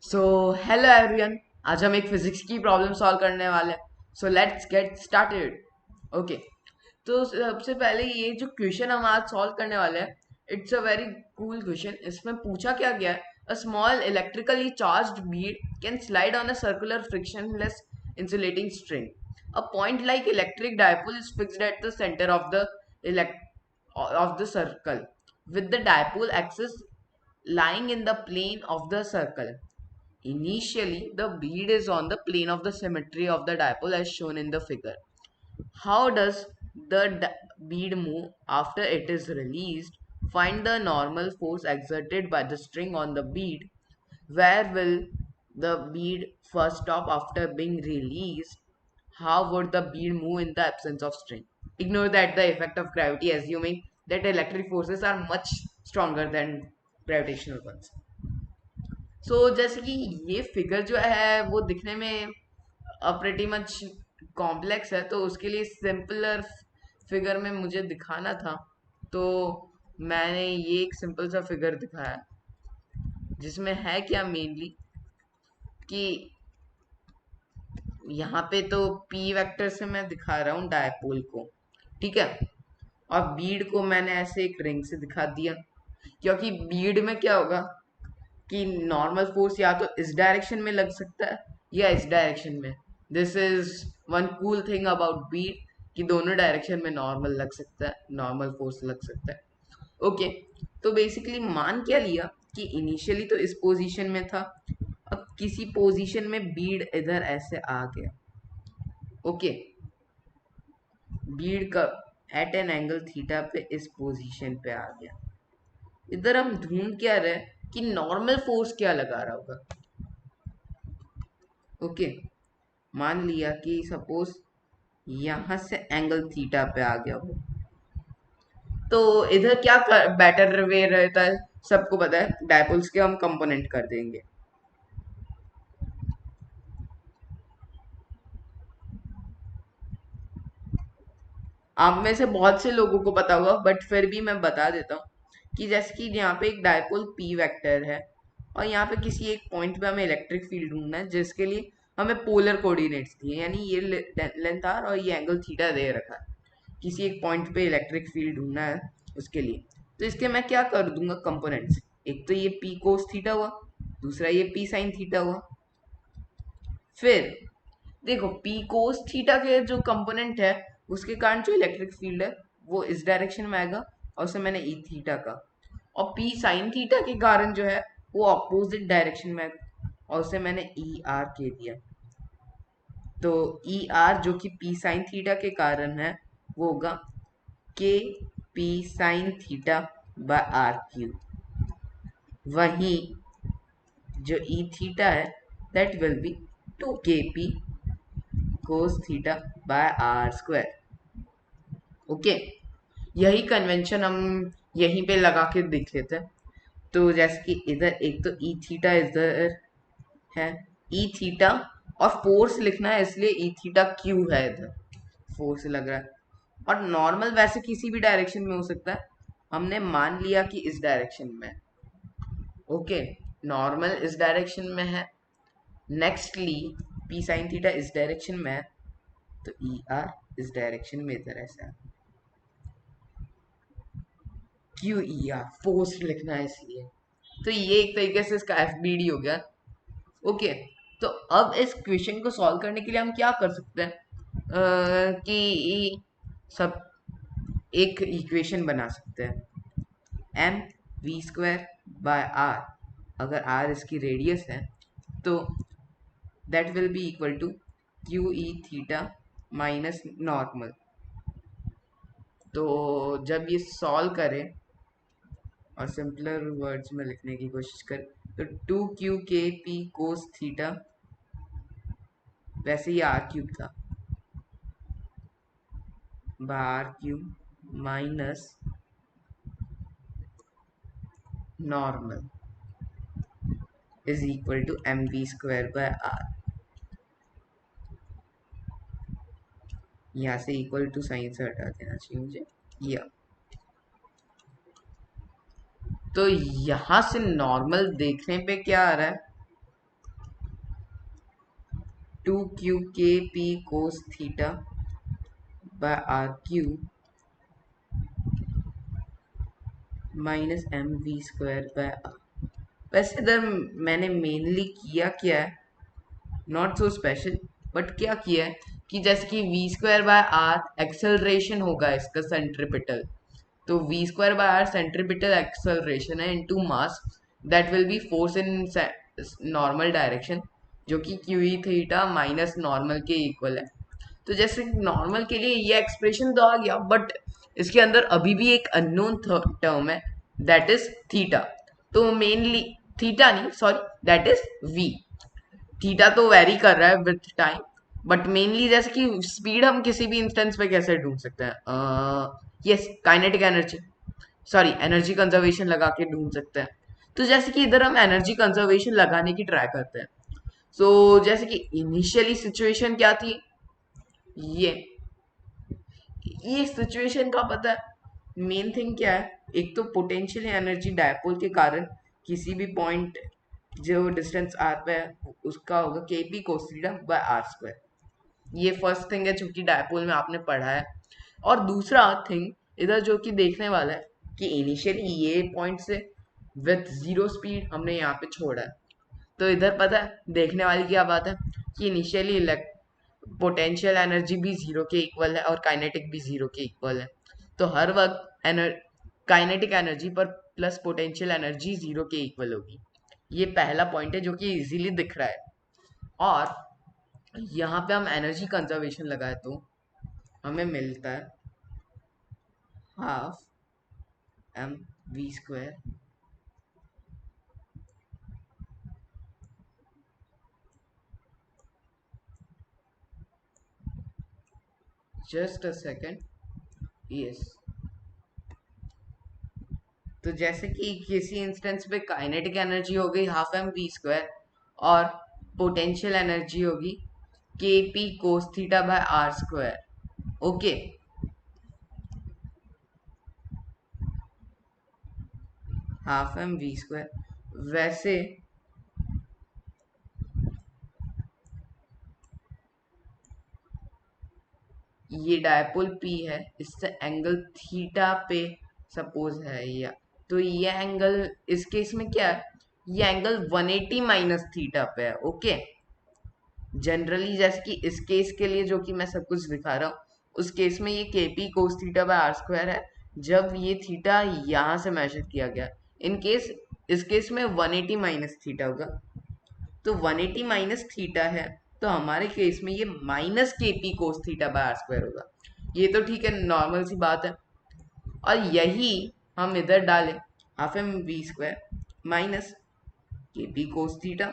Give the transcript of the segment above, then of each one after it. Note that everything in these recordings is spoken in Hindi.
So hello everyone. आज हम एक फिजिक्स की प्रॉब्लम सॉल्व करने वाले हैं। So let's get started. Okay, तो सबसे पहले ये जो क्वेश्चन हम आज सॉल्व करने वाले हैं, it's a very cool question. इसमें पूछा क्या गया है, a small electrically charged Beed can slide on a circular frictionless insulating string. A point like electric dipole is fixed at the center of the circle, with the dipole axis lying in the plane of the circle. Initially, the bead is on the plane of the symmetry of the dipole as shown in the figure. How does the bead move after it is released? Find the normal force exerted by the string on the bead. Where will the bead first stop after being released? How would the bead move in the absence of string? Ignore that the effect of gravity, assuming that electric forces are much stronger than gravitational ones. जैसे कि ये फिगर जो है वो दिखने में प्रेटी मच कॉम्प्लेक्स है, तो उसके लिए सिंपलर फिगर में मुझे दिखाना था। तो मैंने ये एक सिंपल सा फिगर दिखाया, जिसमें है क्या मेनली कि यहाँ पे तो पी वेक्टर से मैं दिखा रहा हूँ डायपोल को, ठीक है। और बीड को मैंने ऐसे एक रिंग से दिखा दिया, क्योंकि बीड में क्या होगा कि नॉर्मल फोर्स या तो इस डायरेक्शन में लग सकता है या इस डायरेक्शन में। This is one cool thing about beat, कि दोनों डायरेक्शन में नॉर्मल लग सकता है, नॉर्मल फोर्स लग सकता है। ओके, तो बेसिकली मान क्या लिया कि इनिशियली तो इस पोजीशन में था, अब किसी पोजीशन में बीड इधर ऐसे आ गया। ओके, बीड का एट एन एंगल थीटा पे इस पोजीशन पे आ गया। इधर हम ढूंढ क्या रहे कि नॉर्मल फोर्स क्या लगा रहा होगा। ओके, मान लिया कि सपोज यहां से एंगल थीटा पे आ गया हो, तो इधर क्या बेटर वे रहता है, सबको पता है, डायपोल्स के हम कंपोनेंट कर देंगे। आप में से बहुत से लोगों को पता होगा, बट फिर भी मैं बता देता हूँ कि जैसे कि यहाँ पे एक डायपोल पी वेक्टर है, और यहाँ पे किसी एक पॉइंट पे हमें इलेक्ट्रिक फील्ड ढूंढना है, जिसके लिए हमें पोलर कोऑर्डिनेट्स दिए, यानी ये लेंथ आर और ये एंगल थीटा दे रखा है। किसी एक पॉइंट पे इलेक्ट्रिक फील्ड ढूंढना है उसके लिए। तो इसके मैं क्या कर दूंगा कंपोनेंट्स, एक तो ये पी कोस थीटा हुआ, दूसरा ये पी साइन थीटा हुआ। फिर देखो, पी कोस थीटा के जो कंपोनेंट है, उसके कारण जो इलेक्ट्रिक फील्ड है वो इस डायरेक्शन में आएगा, और उसे मैंने ई थीटा का। और पी साइन थीटा के कारण जो है वो अपोजिट डायरेक्शन में आएगा, और उसे मैंने ई आर के दिया। तो ई आर जो कि पी साइन थीटा के कारण है, वो होगा k p sine theta by are cube. वहीं जो ई थीटा है, that will be 2 kp cos theta by are square. Okay, यही कन्वेंशन हम यहीं पे लगा के देख लेते हैं। तो जैसे कि इधर एक तो ई थीटा इधर है, ई थीटा, और फोर्स लिखना है इसलिए ई थीटा क्यू है, इधर फोर्स लग रहा है। और नॉर्मल वैसे किसी भी डायरेक्शन में हो सकता है, हमने मान लिया कि इस डायरेक्शन में। ओके, नॉर्मल इस डायरेक्शन में है, नेक्स्टली पी साइन थीटा इस डायरेक्शन में है, तो ई आर इस डायरेक्शन में इधर ऐसा। क्यू ई आर फोर्स लिखना है इसलिए। तो ये एक तरीके से इसका एफ बी डी हो गया। ओके, तो अब इस क्वेश्चन को सॉल्व करने के लिए हम क्या कर सकते हैं, कि सब एक इक्वेशन बना सकते हैं, m we square by r. अगर आर इसकी रेडियस है, तो that will be equal to q E theta minus normal. तो जब ये सॉल्व करें और सिंपलर वर्ड्स में लिखने की कोशिश करें, तो 2 q k p cos theta, वैसे ही आर क्यूब था, बार cube minus normal is equal to M we square by R. यहाँ से इक्वल टू साइन से हटा देना चाहिए मुझे, या तो यहाँ से नॉर्मल देखने पे क्या आ रहा है 2q kp cos theta by r q minus m we square by r. वैसे इधर मैंने मेनली किया क्या है, नॉट सो स्पेशल, बट क्या किया है कि जैसे कि V square by R acceleration होगा इसका सेंट्रीपिटल, तो V square by R centripetal acceleration है into mass that will be force in normal direction, जो कि Q E theta minus normal के इक्वल है। तो जैसे नॉर्मल के लिए ये एक्सप्रेशन तो आ गया, बट इसके अंदर अभी भी एक अननोन टर्म है दैट इज थीटा। तो मेनली थीटा नहीं, sorry, that is v. Theta तो वेरी कर रहा है विथ टाइम, बट मेनली जैसे कि स्पीड हम किसी भी इंस्टेंस पे कैसे ढूंढ सकते हैं, yes kinetic energy, sorry energy conservation लगा के ढूंढ सकते हैं। तो जैसे कि इधर हम एनर्जी कंजर्वेशन लगाने की ट्राई करते हैं। सो जैसे कि इनिशियली सिचुएशन क्या थी, ये ये सिचुएशन का पता है मेन थिंग क्या है। एक तो पोटेंशियल एनर्जी डायपोल के कारण किसी भी पॉइंट जो डिस्टेंस आर पे है उसका होगा k P cos theta by are square. ये फर्स्ट थिंग है जो कि डायपोल में आपने पढ़ा है। और दूसरा थिंग इधर जो कि देखने वाला है कि इनिशियली ये पॉइंट से विथ जीरो स्पीड हमने यहाँ पे छोड़ा है। तो इधर पता है देखने वाली क्या बात है कि इनिशियली पोटेंशियल एनर्जी भी जीरो के इक्वल है और काइनेटिक भी जीरो के इक्वल है। तो हर वक्त काइनेटिक एनर्जी पर प्लस पोटेंशियल एनर्जी जीरो के इक्वल होगी। ये पहला पॉइंट है जो कि इजीली दिख रहा है। और यहाँ पे हम एनर्जी कंजर्वेशन लगाए तो हमें मिलता है half M we square just a second, yes. तो जैसे कि किसी इंस्टेंस पे काइनेटिक एनर्जी हो गई हाफ एम वी स्क्वायर और पोटेंशियल एनर्जी होगी K P cos theta by are square. Okay, half M we square. वैसे ये डायपोल पी है, इससे एंगल थीटा पे सपोज है या, तो ये एंगल इस केस में क्या है, ये एंगल 180 माइनस थीटा पे है। ओके, जनरली जैसे कि इस केस के लिए जो कि मैं सब कुछ दिखा रहा हूँ उस केस में ये K P cos theta by are square है जब ये थीटा यहाँ से मेजर किया गया। इन केस इस केस में 180 माइनस थीटा होगा, तो 180 माइनस थीटा है, तो हमारे केस में ये minus K P cos theta by are square होगा। ये तो ठीक है, नॉर्मल सी बात है। और यही हम इधर डालें half M we square minus K P cos theta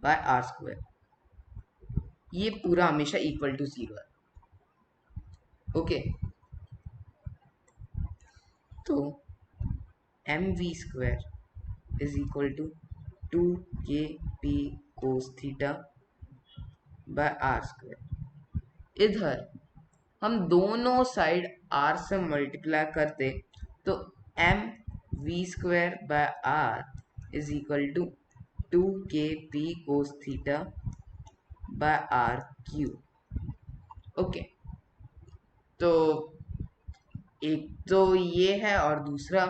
by are square, ये पूरा हमेशा इक्वल टू जीरो है। ओके, तो M we square is equal to 2 kp cos theta by are square. इधर हम दोनों साइड आर से मल्टीप्लाई करते तो M we square by R is equal to 2 kp cos theta by are cube. Okay, तो एक तो ये है और दूसरा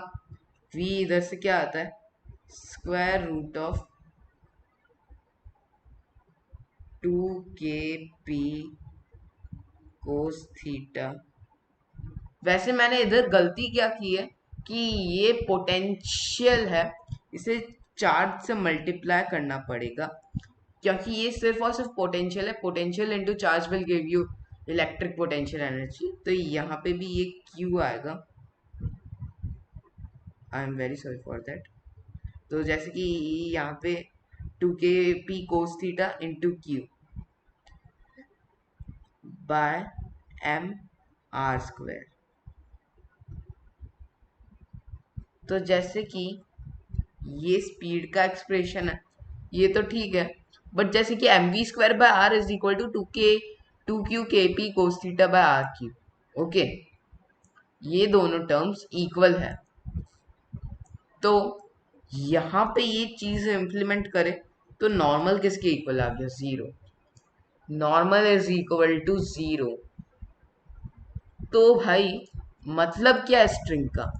v इधर से क्या आता है, square root of 2 kp cos theta. वैसे मैंने इधर गलती क्या की है कि ये पोटेंशियल है, इसे चार्ज से मल्टीप्लाई करना पड़ेगा क्योंकि ये सिर्फ और सिर्फ पोटेंशियल है। Potential into charge will give you electric potential energy, तो यहाँ पे भी ये Q आएगा। I am very sorry for that. तो जैसे कि यहाँ पे 2 kp cos theta into Q by M R square. तो जैसे कि ये स्पीड का एक्सप्रेशन है, ये तो ठीक है, बट जैसे कि M we square by R is equal to 2q kp cos theta by are cube. Okay, ये दोनों टर्म्स इक्वल है। तो यहाँ पे ये चीज इम्प्लीमेंट करें तो नॉर्मल किसके इक्वल आ गया? Zero. Normal is equal to zero. तो भाई मतलब क्या है स्ट्रिंग का?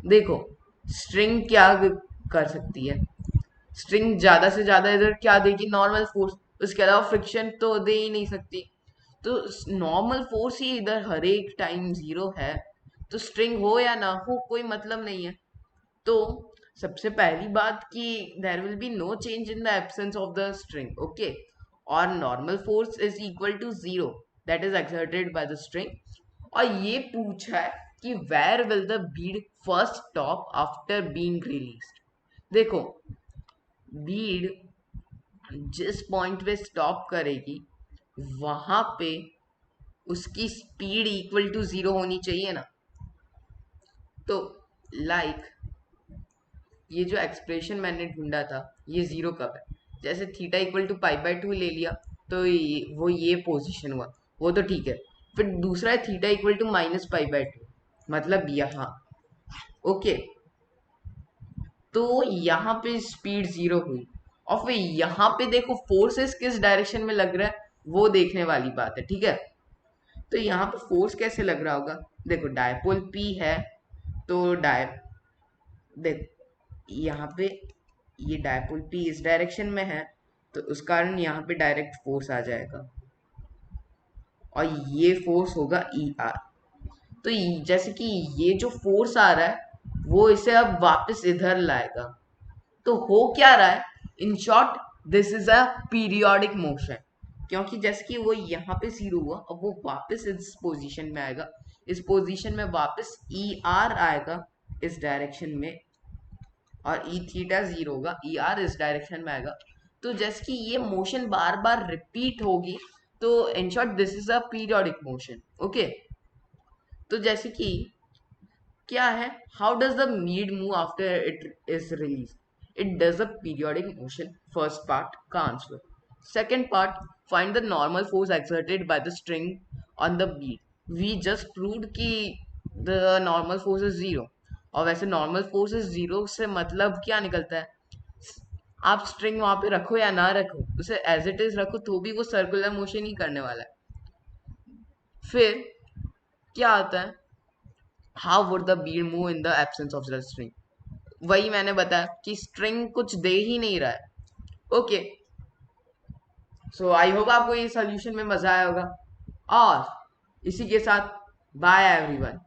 देखो, स्ट्रिंग क्या कर सकती है? स्ट्रिंग ज्यादा से ज्यादा इधर क्या देगी? Normal force. उसके अलावा फ्रिक्शन तो दे ही नहीं सकती। तो नॉर्मल फोर्स ही इधर हर एक टाइम जीरो है, तो स्ट्रिंग हो या ना हो कोई मतलब नहीं है। तो सबसे पहली बात कि there will be no change in the absence of the string, okay. और normal force is equal to zero, that is exerted by the string. और ये पूछा है कि where will the bead first stop after being released. देखो, बीड जिस पॉइंट पे स्टॉप करेगी वहां पे उसकी स्पीड इक्वल टू जीरो होनी चाहिए ना। तो लाइक ये जो एक्सप्रेशन मैंने ढूंढा था, ये जीरो कब है? जैसे theta equal to pi by two ले लिया, तो वो ये पोजीशन हुआ, वो तो ठीक है। फिर दूसरा है theta equal to minus pi by two, मतलब यहाँ, ओके। तो यहाँ पे स्पीड जीरो हुई। और फिर यहाँ पे देखो फोर्सेस किस डायरेक्शन में लग रहा है, वो देखने वाली बात है, ठीक है। तो यहाँ पे फोर्स कैसे लग रहा होगा? देखो, डायपोल पी है, तो देख, यहाँ पे ये डायपोल पी इस डायरेक्शन में है, तो उस कारण यहाँ पे डायरेक्ट फोर्स आ जाएगा, और ये फोर्स होगा ई आर। तो जैसे कि ये जो फोर्स आ रहा है वो इसे अब वापस इधर लाएगा। तो हो क्या रहा है? इन short, this is a periodic motion, क्योंकि जैसे कि वो यहाँ पे जीरो हुआ, अब वो वापस इस पोजीशन में आएगा, इस पोजीशन में वापस ई आर आएगा इस डायरेक्शन में, और ई थीटा जीरो होगा, ई आर इस डायरेक्शन में आएगा। तो जैसे कि ये मोशन बार बार रिपीट होगी, तो in short this is a periodic motion, okay. तो जैसे कि क्या है, how does the bead move after it is release? It does a periodic motion, first part का answer. Second part, find the normal force exerted by the string on the bead. We just proved कि the normal force is zero. और वैसे नॉर्मल फोर्स इज जीरो से मतलब क्या निकलता है? आप स्ट्रिंग वहां पे रखो या ना रखो, उसे एज इट इज रखो, तो भी वो सर्कुलर मोशन ही करने वाला है। फिर क्या आता है? How would the Beed move in the absence of the string? वही मैंने बताया कि स्ट्रिंग कुछ दे ही नहीं रहा है, ओके। सो आई होप आपको ये सोल्यूशन में मजा आया होगा, और इसी के साथ बाय एवरीवन।